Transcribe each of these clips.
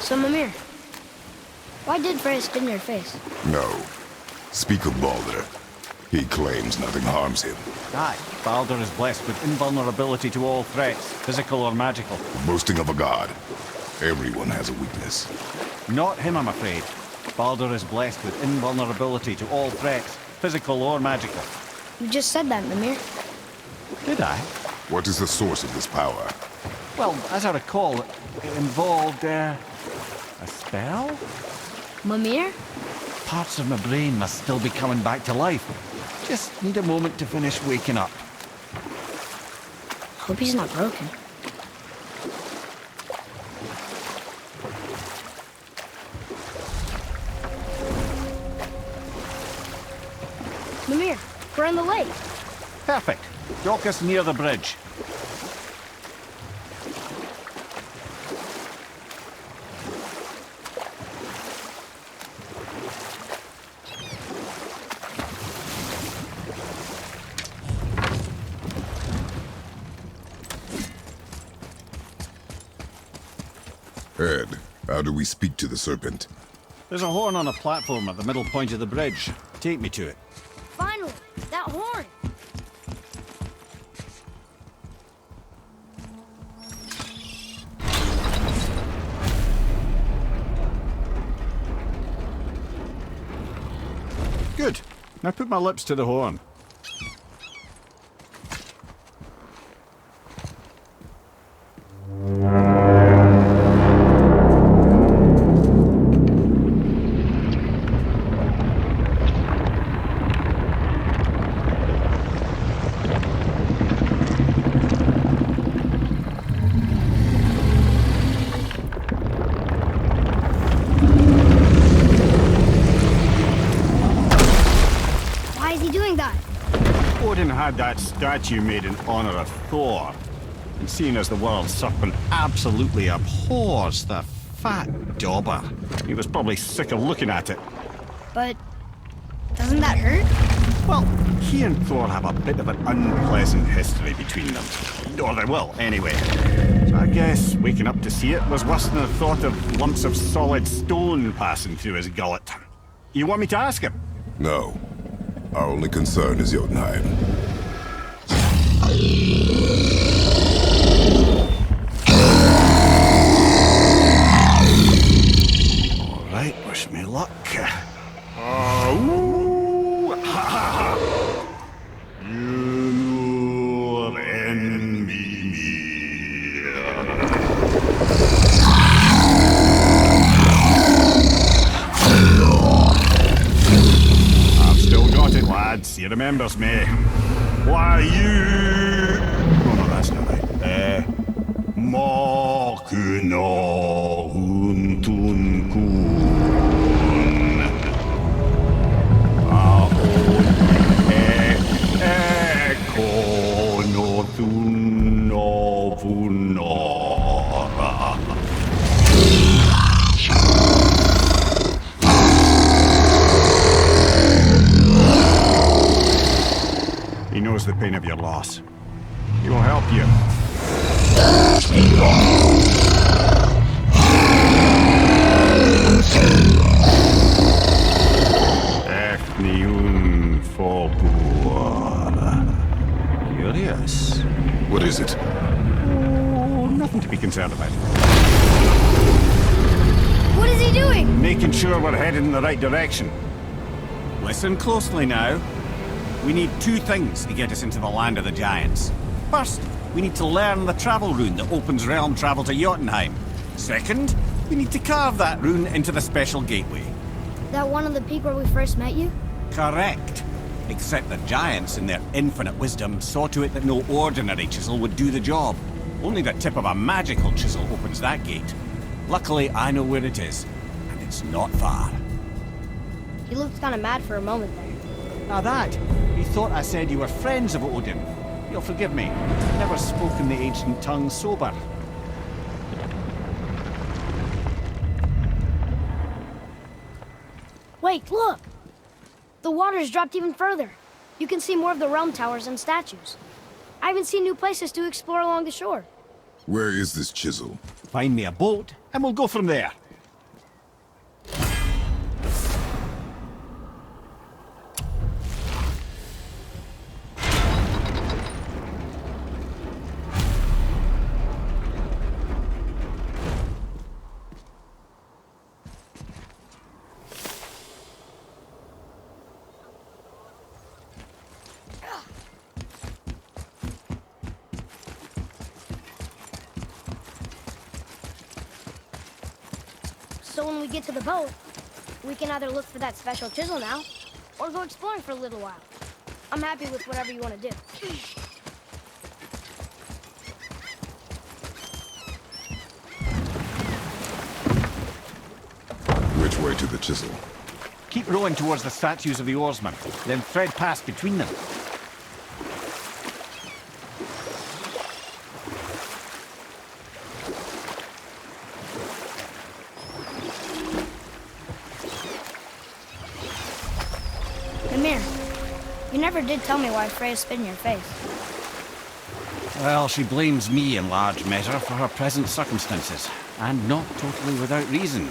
So, Mimir, why did Freya spit in your face? No. Speak of Baldur. He claims nothing harms him. Aye, Baldur is blessed with invulnerability to all threats, physical or magical. Boasting of a god. Everyone has a weakness. Not him, I'm afraid. Baldur is blessed with invulnerability to all threats, physical or magical. You just said that, Mimir. Did I? What is the source of this power? Well, as I recall, it involved, a spell? Mimir? Parts of my brain must still be coming back to life. Just need a moment to finish waking up. Hope he's not broken. Mimir, we're on the lake. Perfect. Dock us near the bridge. Ed, how do we speak to the serpent? There's a horn on a platform at the middle point of the bridge. Take me to it. Finally, that horn. Good. Now put my lips to the horn. Why is he doing that? Odin had that statue made in honor of Thor. And seeing as the world serpent absolutely abhors the fat dauber, he was probably sick of looking at it. But doesn't that hurt? Well, he and Thor have a bit of an unpleasant history between them. Or they will, anyway. So I guess waking up to see it was worse than the thought of lumps of solid stone passing through his gullet. You want me to ask him? No. Our only concern is Jotunheim. All right, wish me luck. Ooh, ha, ha, ha. Nur en Mimir. I've still got it, lads. He remembers me. Why you? Oh no, that's not right. Makuna huntun kun. He knows the pain of your loss. He will help you. Ethniun Folkur. Curious. What is it? Oh, nothing to be concerned about. What is he doing? Making sure we're headed in the right direction. Listen closely now. We need two things to get us into the land of the giants. First, we need to learn the travel rune that opens realm travel to Jotunheim. Second, we need to carve that rune into the special gateway. That one on the peak where we first met you? Correct. Except the giants, in their infinite wisdom, saw to it that no ordinary chisel would do the job. Only the tip of a magical chisel opens that gate. Luckily, I know where it is, and it's not far. He looked kind of mad for a moment there. Now that, he thought I said you were friends of Odin. You'll forgive me. Never spoken the ancient tongue sober. Wait, look! The water's dropped even further. You can see more of the realm towers and statues. I even see new places to explore along the shore. Where is this chisel? Find me a boat, and we'll go from there. So when we get to the boat, we can either look for that special chisel now, or go exploring for a little while. I'm happy with whatever you want to do. Which way to the chisel? Keep rowing towards the statues of the oarsmen, then thread past between them. Mimir, you never did tell me why Freya spit in your face. Well, she blames me in large measure for her present circumstances, and not totally without reason.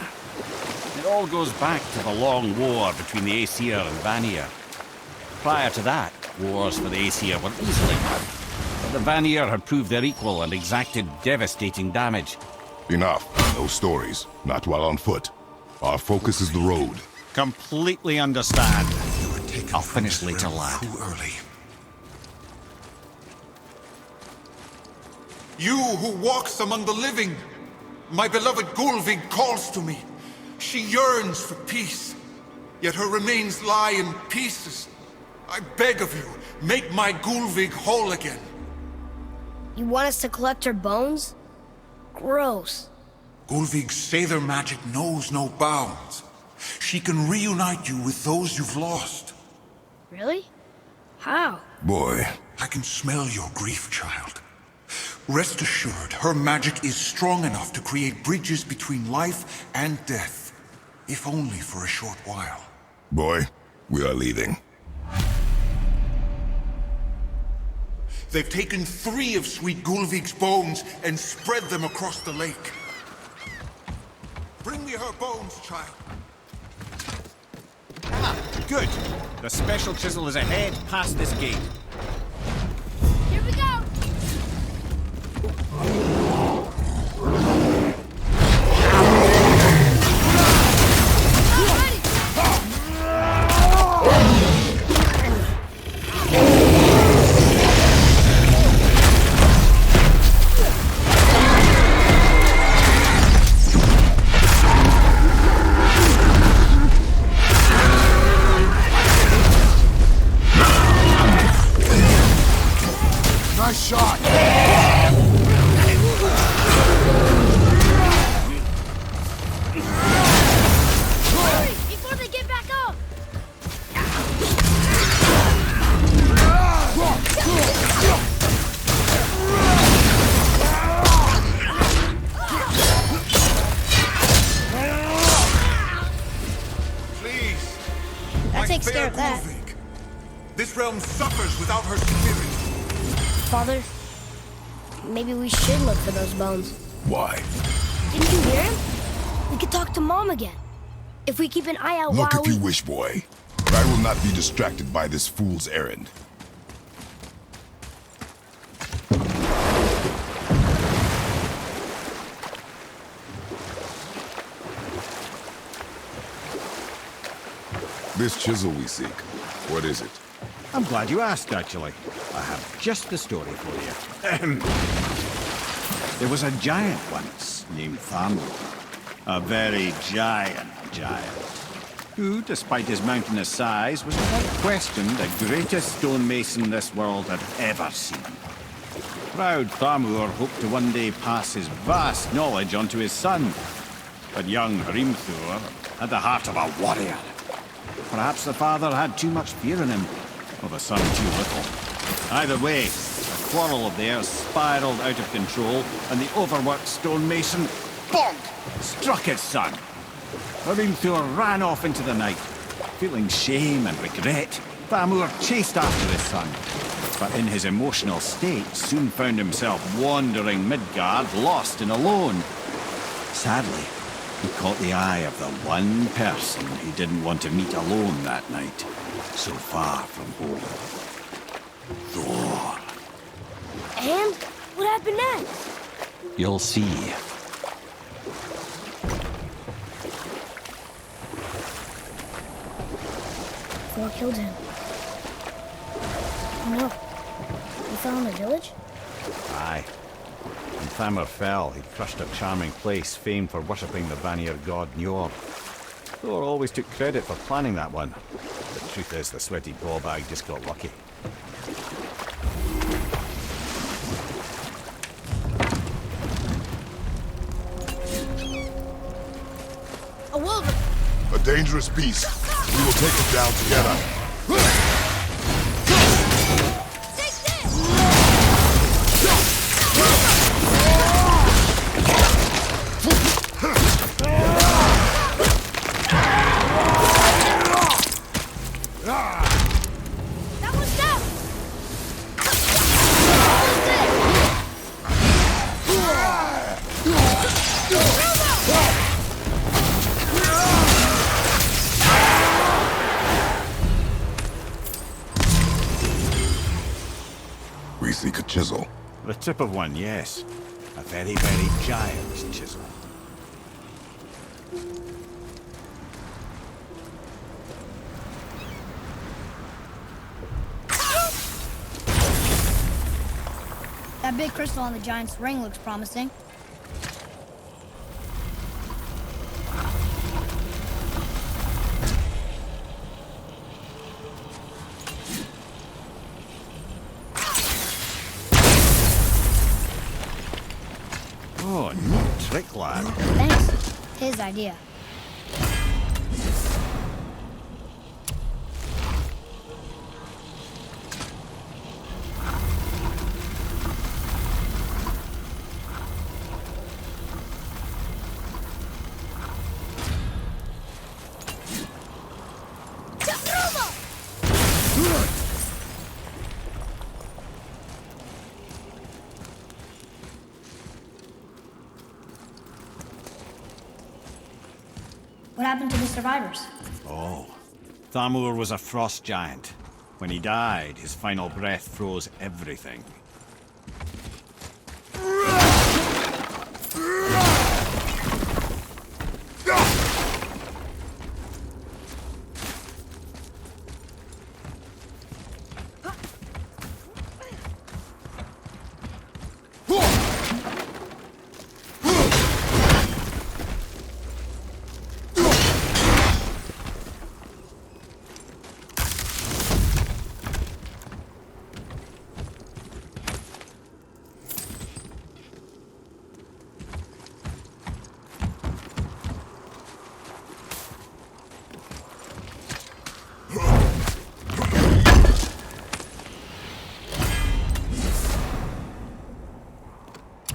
It all goes back to the long war between the Aesir and Vanir. Prior to that, wars for the Aesir were easily won, but the Vanir had proved their equal and exacted devastating damage. Enough. No stories. Not while on foot. Our focus is the road. Completely understand. Taken I'll from finish this later, realm lad. Too early. You who walks among the living, my beloved Gulvig calls to me. She yearns for peace, yet her remains lie in pieces. I beg of you, make my Gulvig whole again. You want us to collect her bones? Gross. Gulvig's Seidr magic knows no bounds. She can reunite you with those you've lost. Really? How? Boy, I can smell your grief, child. Rest assured, her magic is strong enough to create bridges between life and death, if only for a short while. boy, we are leaving. They've taken 3 of Sweet Gulvig's bones and spread them across the lake. Bring me her bones, child. Good. The special chisel is ahead past this gate. Here we go! Nice shot! Hurry, before they get back up! Please. That my takes fair care of that. Gulvig. This realm suffers without her spirit. Father, maybe we should look for those bones. Why? Didn't you hear him? We could talk to Mom again. If we keep an eye out Look while if you wish, boy. But I will not be distracted by this fool's errand. This chisel we seek, what is it? I'm glad you asked, actually. I have just the story for you. There was a giant once named Thamur. A very giant, who, despite his mountainous size, was without question the greatest stonemason this world had ever seen. Proud Thamur hoped to one day pass his vast knowledge on to his son. But young Hrimthur had the heart of a warrior. Perhaps the father had too much fear in him, or the son too little. Either way, a quarrel of theirs spiraled out of control, and the overworked stonemason, bonk, struck his son. Hrimthur ran off into the night. Feeling shame and regret, Thamur chased after his son, but in his emotional state soon found himself wandering Midgard, lost and alone. Sadly, he caught the eye of the one person he didn't want to meet alone that night, so far from home. Thor. And what happened next? You'll see. Thor killed him. Oh no. He fell in the village? Aye. When Thamur fell, he crushed a charming place famed for worshipping the Vanir god Njord. Thor always took credit for planning that one. The truth is, the sweaty ballbag just got lucky. A wolverine! A dangerous beast. We will take it down together. Take this! That one's down! We seek a chisel. The tip of one, yes. A very, very giant chisel. That big crystal on the giant's ring looks promising. Oh, neat trick, lad. Thanks. His idea. What happened to the survivors? Oh, Thamur was a frost giant. When he died, his final breath froze everything.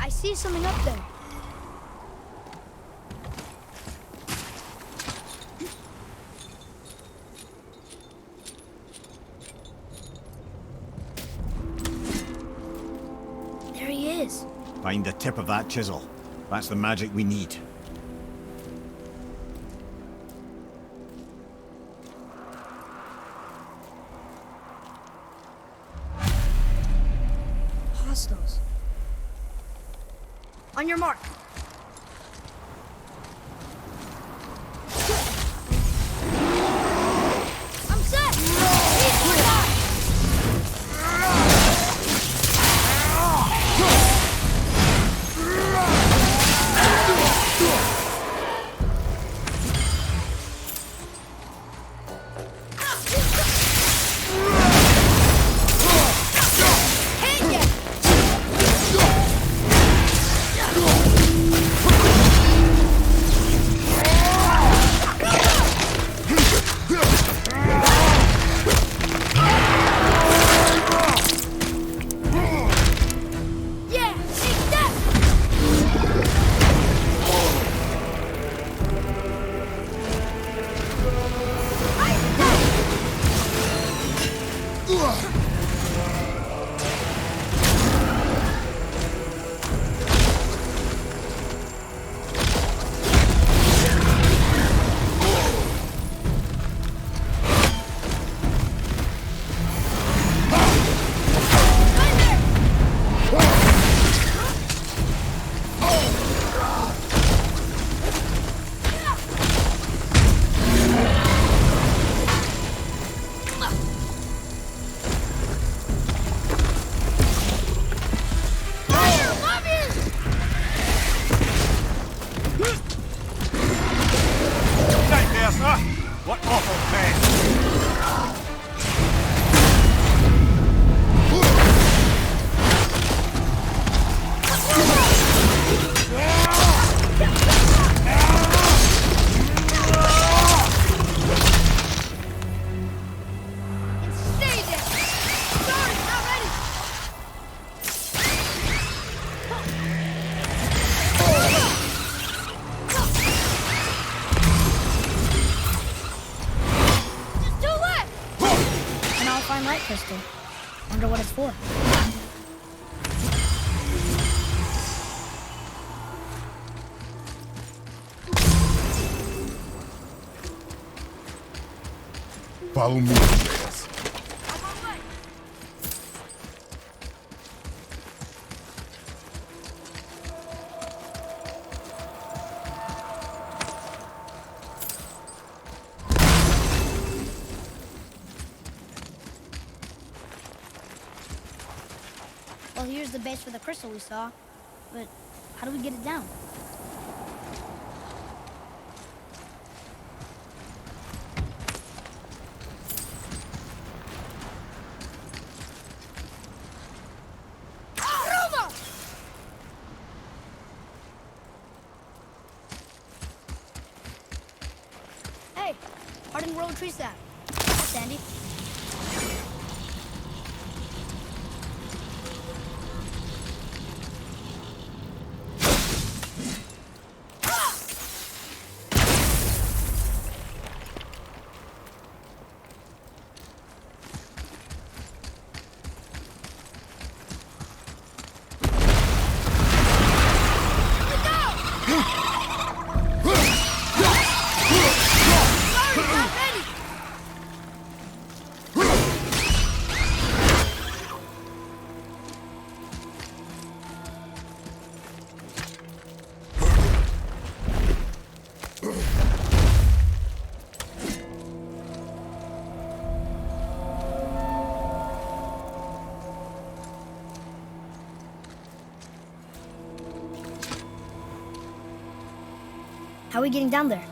I see something up there. There he is. Find the tip of that chisel. That's the magic we need. Hostiles. On your mark. I'm set! Hit ya! Yeah, take that! fine light crystal. Wonder what it's for. Follow me, Andreas. Well, here's the base for the crystal we saw. But how do we get it down? Hey, Harding Road tree sap. That's Andy. How are we getting down there?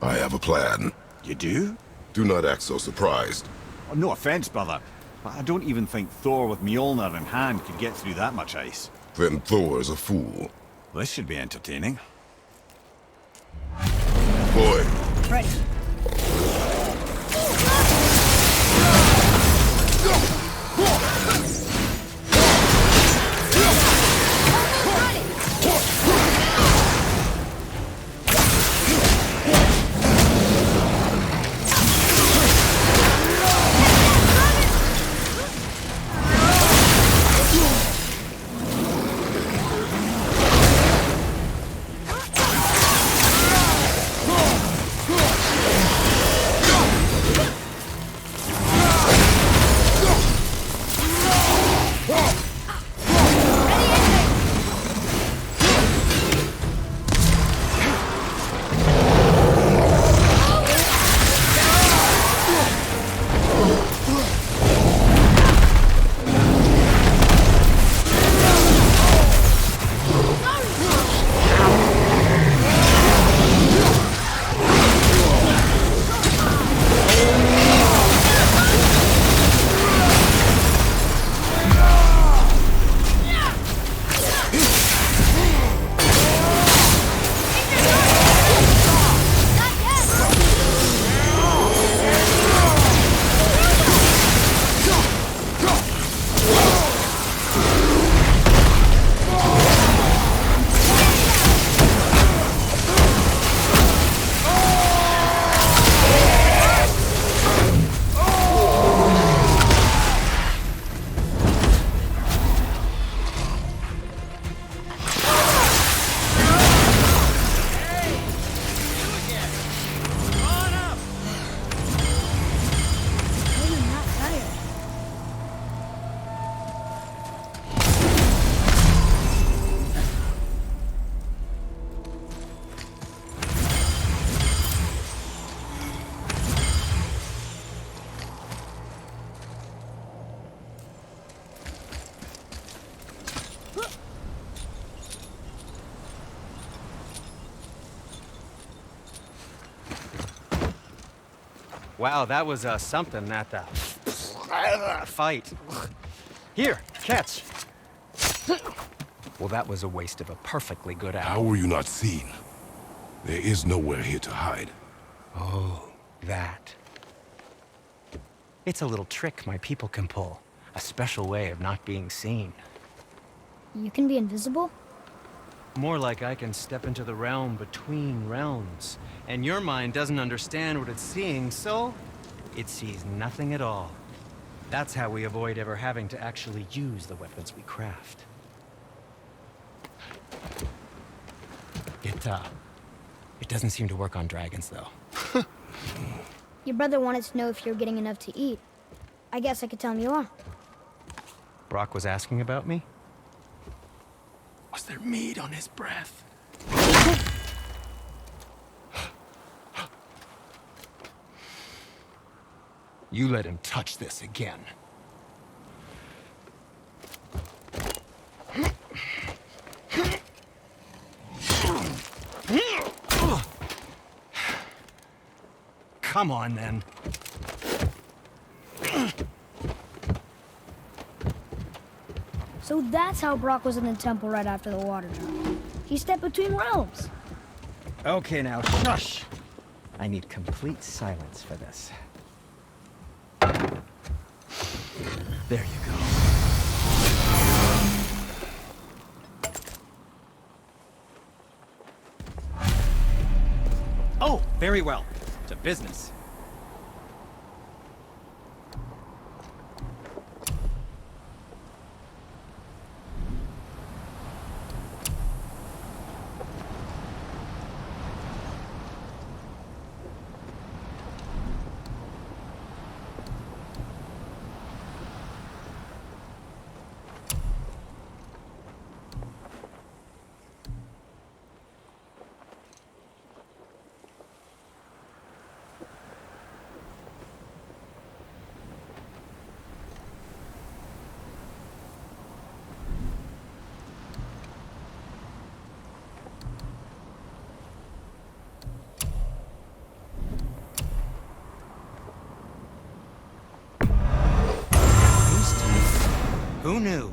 I have a plan. You do? Do not act so surprised. Oh, no offense, brother, but I don't even think Thor with Mjolnir in hand could get through that much ice. Then Thor is a fool. This should be entertaining. Boy, Ready. Wow, that was something at the fight. Here, catch. Well, that was a waste of a perfectly good how hour. were you not seen? There is nowhere here to hide. Oh, that. It's a little trick my people can pull. A special way of not being seen. You can be invisible? More like I can step into the realm between realms And your mind doesn't understand what it's seeing, so it sees nothing at all. That's how we avoid ever having to actually use the weapons we craft. It doesn't seem to work on dragons, though. Your brother wanted to know if you're getting enough to eat. I guess I could tell him you are. Brock was asking about me? Was there meat on his breath? You let him touch this again. Come on, then. So that's how Brock was in the temple right after the water drop. He stepped between realms. Okay, now shush. I need complete silence for this. There you go. Oh, very well. To business. Who knew?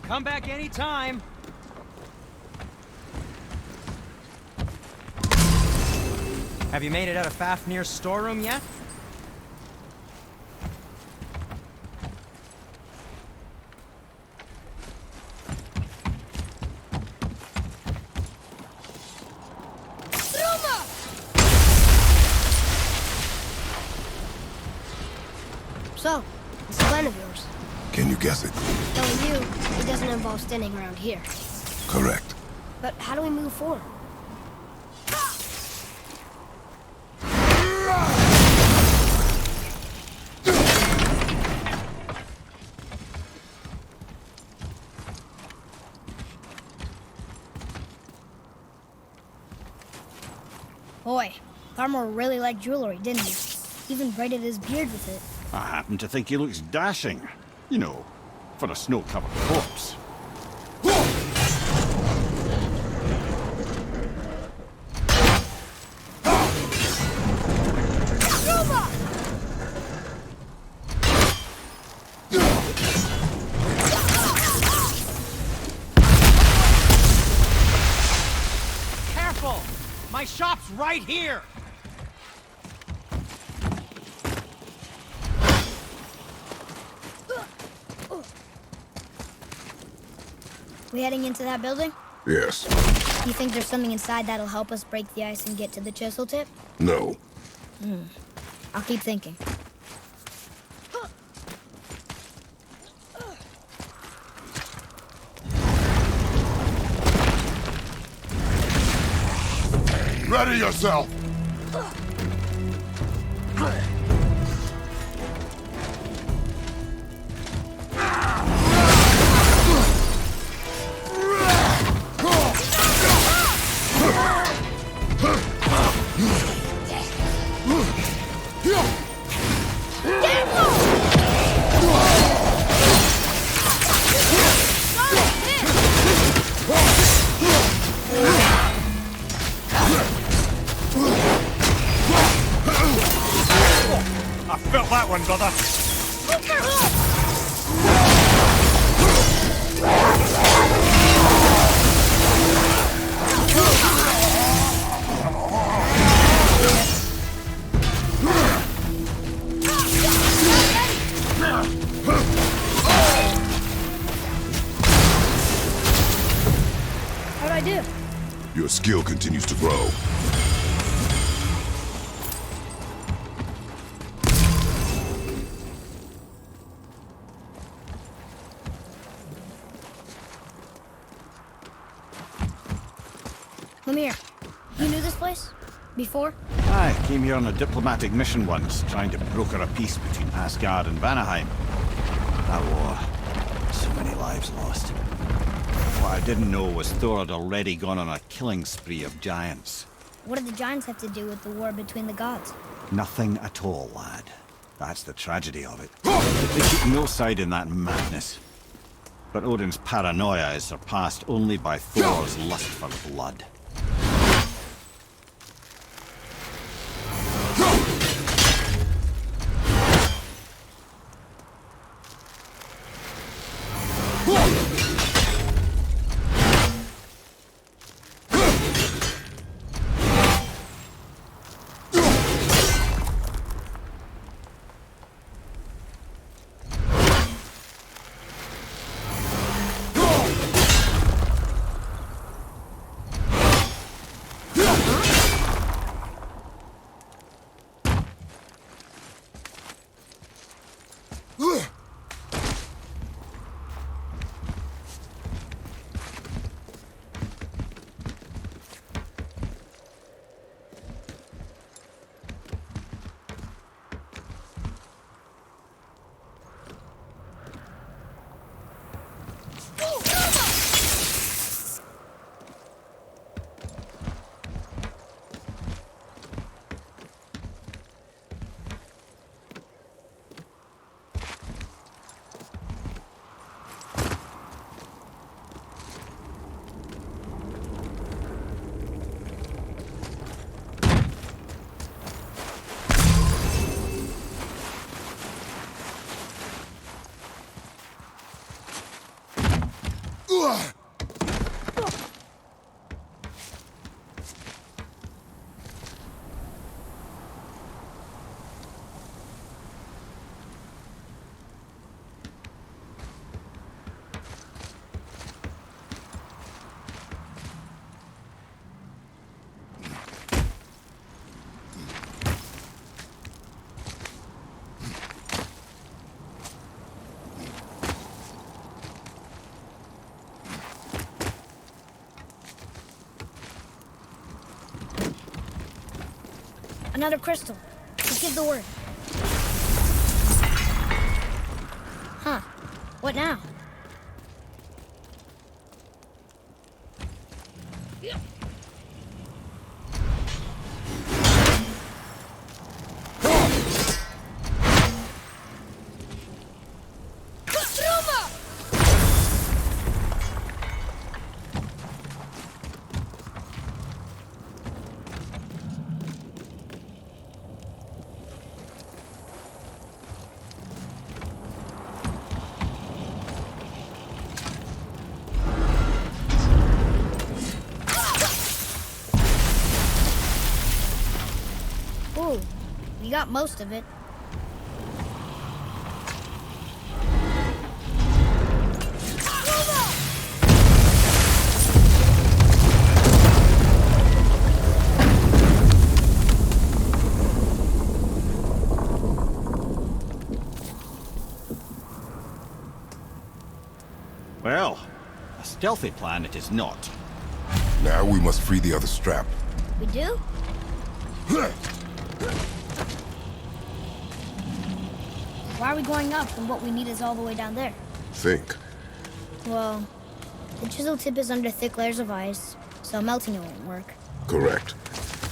Come back anytime. Have you made it out of Fafnir's storeroom yet? So, this plan of yours. Can you guess it? Knowing you, it doesn't involve standing around here. Correct. But how do we move forward? Boy, Tharmor really liked jewelry, didn't he? Even braided his beard with it. I happen to think he looks dashing. You know, for a snow-covered corpse. Careful! My shop's right here! We heading into that building? Yes. You think there's something inside that'll help us break the ice and get to the chisel tip? No. I'll keep thinking. Ready yourself! do? Your skill continues to grow. Mimir, you knew this place? Before? I came here on a diplomatic mission once, trying to broker a peace between Asgard and Vanaheim. That war. So many lives lost. What I didn't know was Thor had already gone on a killing spree of giants. What did the giants have to do with the war between the gods? Nothing at all, lad. That's the tragedy of it. They took no side in that madness. But Odin's paranoia is surpassed only by Thor's lust for blood. Another crystal. Just give the word. Huh. What now? Ooh, you got most of it. Well, a stealthy plan it is not. Now we must free the other strap. We do? Why are we going up when what we need is all the way down there? Think. Well, the chisel tip is under thick layers of ice, so melting it won't work. Correct.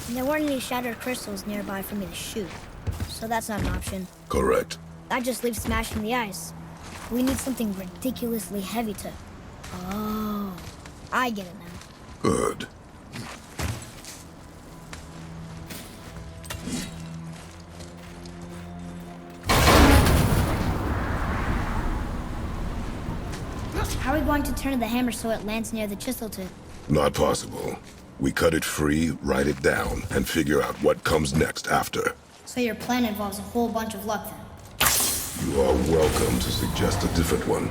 And there weren't any shattered crystals nearby for me to shoot, so that's not an option. Correct. That just leaves smashing the ice. We need something ridiculously heavy to... Oh, I get it now. Good. How are we going to turn the hammer so it lands near the chisel tip? Not possible. We cut it free, write it down, and figure out what comes next after. So your plan involves a whole bunch of luck then? You are welcome to suggest a different one.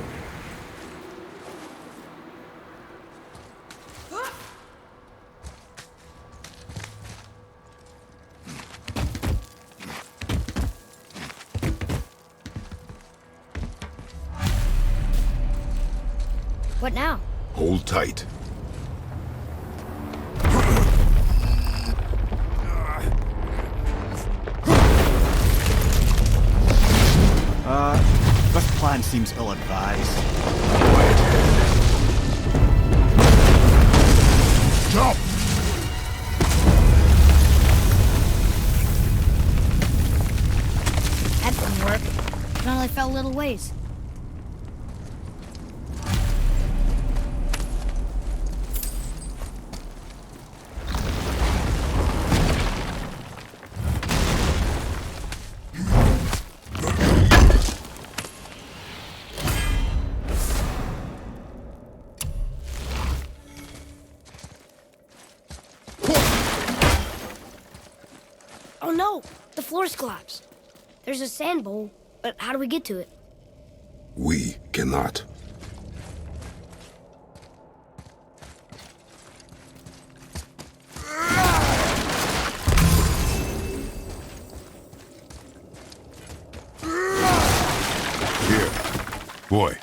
What now? Hold tight. This plan seems ill-advised. Quiet head. Jump! That didn't work. It only fell a little ways. Oh no! The floor's collapsed. There's a sand bowl, but how do we get to it? We cannot. Here, boy.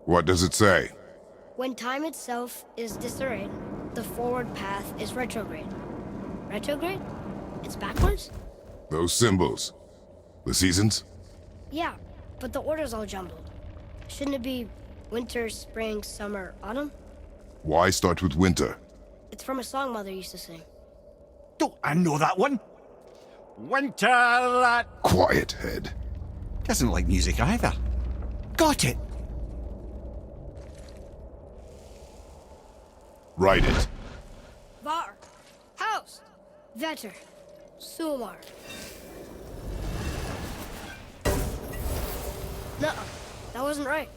What does it say? When time itself is disarrayed, the forward path is retrograde. Retrograde? It's backwards? Those symbols. The seasons? Yeah, but the order's all jumbled. Shouldn't it be winter, spring, summer, autumn? Why start with winter? It's from a song Mother used to sing. Don't I know that one? Winter that Quiet head. doesn't like music either. Got it. Write it. Var. House. Vetter. Sumar. Nuh-uh. That wasn't right.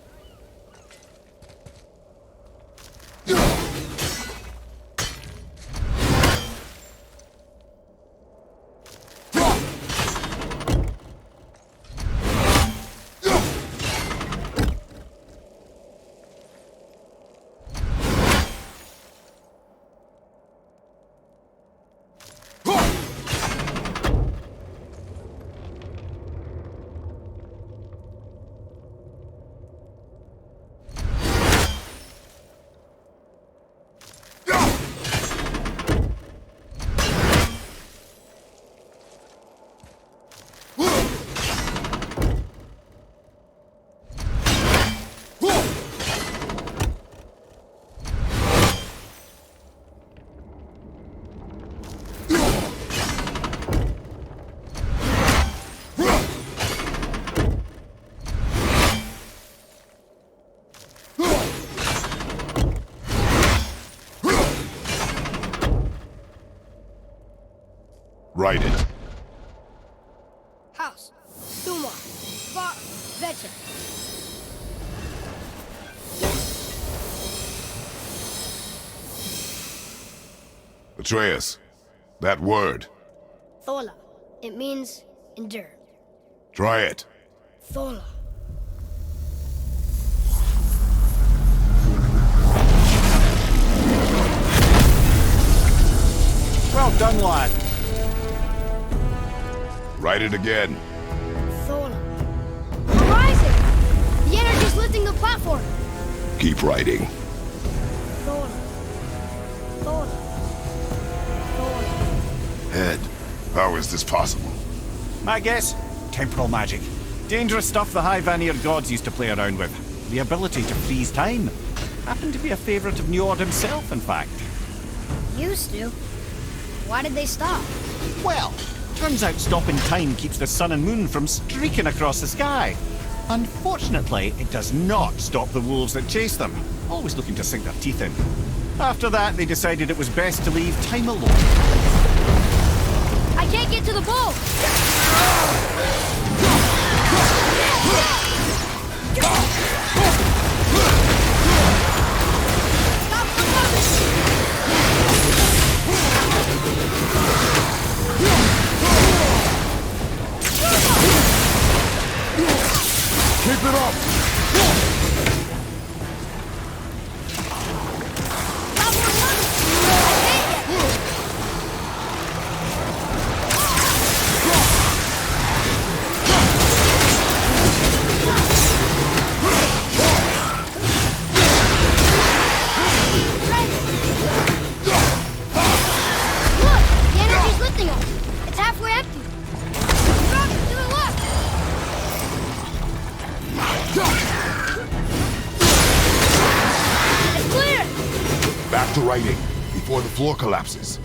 Write it. House. Sumar. Var. Vetter. Atreus. That word. Thola. It means endure. Try it. Thola. Well done, lad. Write it again. Thola. Horizon! The energy's lifting the platform. Keep writing. Thola. Thola. Thola. Head. How is this possible? My guess? Temporal magic. Dangerous stuff the High Vanir gods used to play around with. The ability to freeze time. Happened to be a favorite of Njord himself, in fact. Used to. Why did they stop? Well, turns out stopping time keeps the sun and moon from streaking across the sky. Unfortunately, it does not stop the wolves that chase them, always looking to sink their teeth in. After that, they decided it was best to leave time alone. I can't get to the bowl! Keep it up! back to writing before the floor collapses.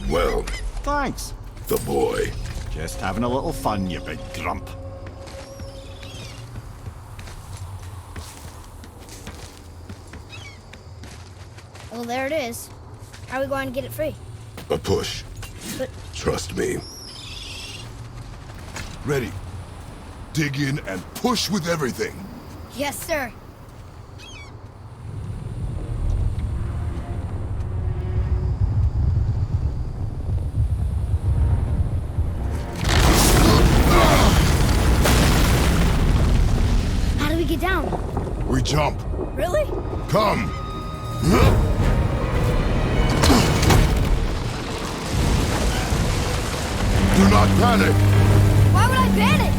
Well, Thanks. the boy. Just having a little fun, you big grump. Well, there it is. How are we going to get it free? A push. But Trust me. Ready. Dig in and push with everything. yes, sir. How do we get down? We jump. Really? Come. Do not panic. Why would I panic?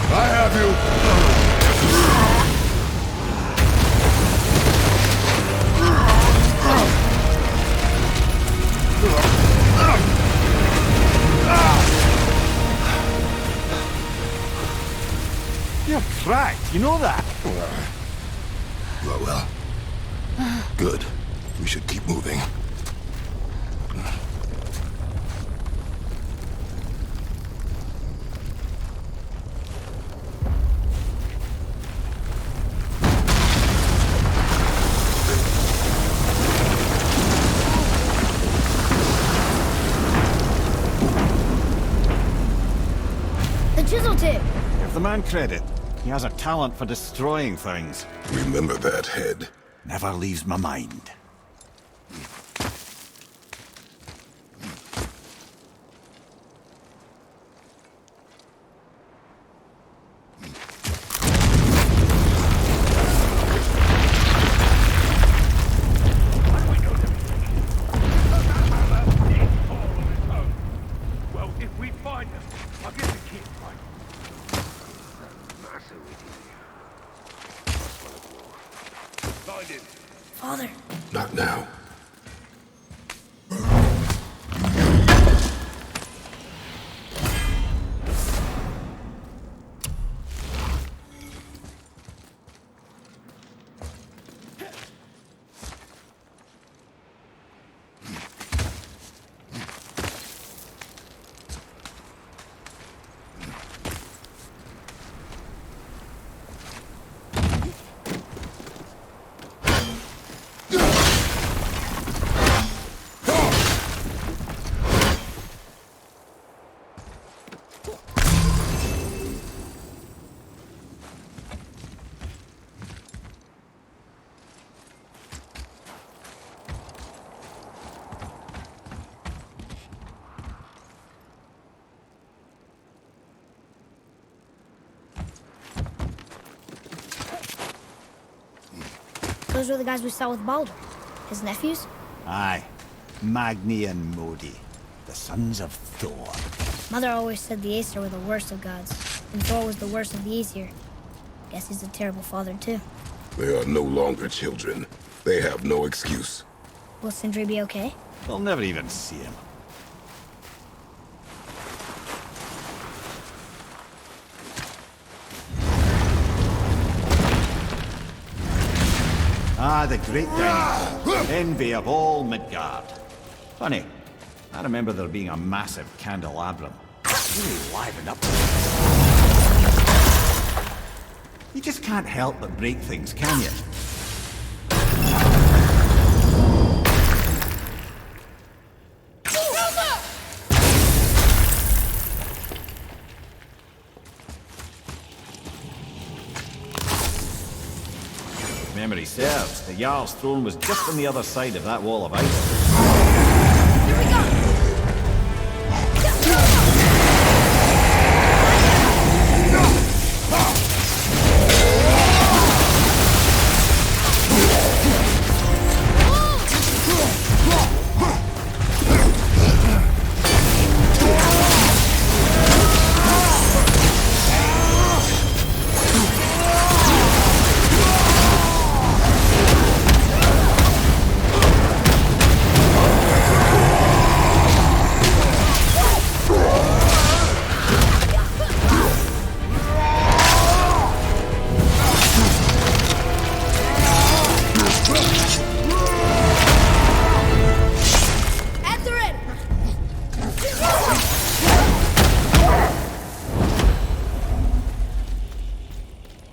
I have you. You're cracked, you know that? Well. Good. We should keep moving. The chisel tip. Give the man credit. He has a talent for destroying things. Remember that head. Never leaves my mind. Well, if we find them, I'll get the kid right. Find him. Father. Not now. Those were the guys we saw with Baldur. His nephews? Aye. Magni and Modi. The sons of Thor. Mother always said the Aesir were the worst of gods, and Thor was the worst of the Aesir. Guess he's a terrible father, too. They are no longer children. They have no excuse. Will Sindri be okay? They'll never even see him. Ah, the great dining. Envy of all Midgard. Funny, I remember there being a massive candelabrum. Really livened up. You just can't help but break things, can you? Memory serves, the Jarl's throne was just on the other side of that wall of ice. Here we go!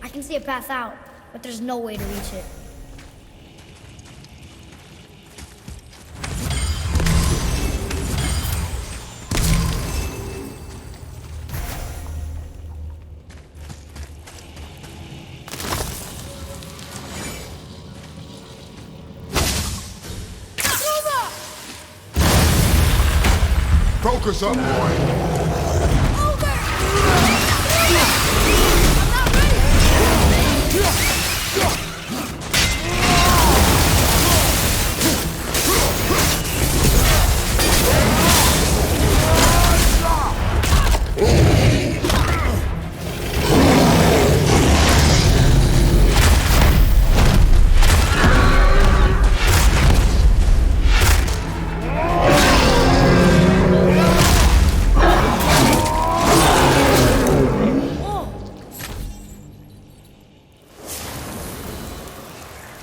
I can see a path out, but there's no way to reach it. Focus up, boy.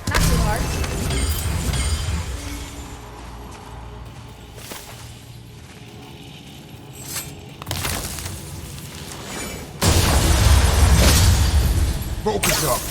Not too hard. Focus up.